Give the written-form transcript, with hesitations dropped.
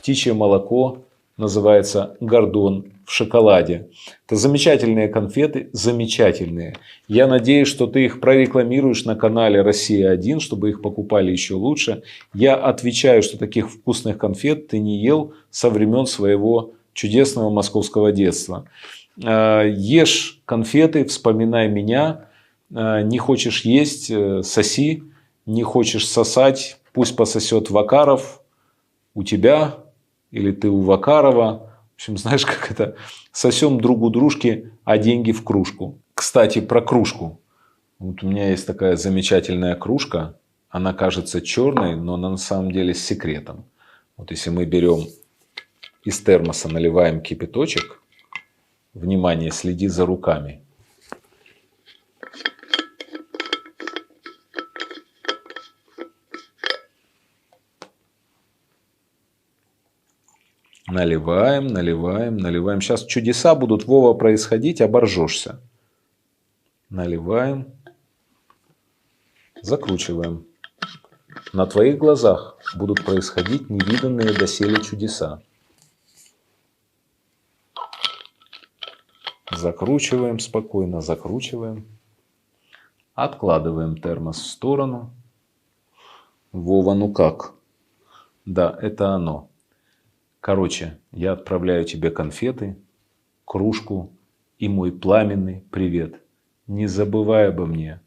птичье молоко, называется Гордон в шоколаде. Это замечательные конфеты, замечательные. Я надеюсь, что ты их прорекламируешь на канале «Россия-1», чтобы их покупали еще лучше. Я отвечаю, что таких вкусных конфет ты не ел со времен своего чудесного московского детства. Ешь конфеты, вспоминай меня. Не хочешь есть, соси. Не хочешь сосать, пусть пососет Вакаров у тебя или ты у Вакарова. В общем, знаешь, как это? Сосем друг у дружки, а деньги в кружку. Кстати, про кружку. Вот у меня есть такая замечательная кружка. Она кажется черной, но она на самом деле с секретом. Вот если мы берем из термоса, наливаем кипяточек. Внимание, следи за руками. Наливаем, наливаем, наливаем. Сейчас чудеса будут, Вова, происходить, оборжешься. Наливаем. Закручиваем. На твоих глазах будут происходить невиданные доселе чудеса. Закручиваем спокойно, закручиваем. Откладываем термос в сторону. Вова, ну как? Да, это оно. Короче, я отправляю тебе конфеты, кружку и мой пламенный привет. Не забывай обо мне.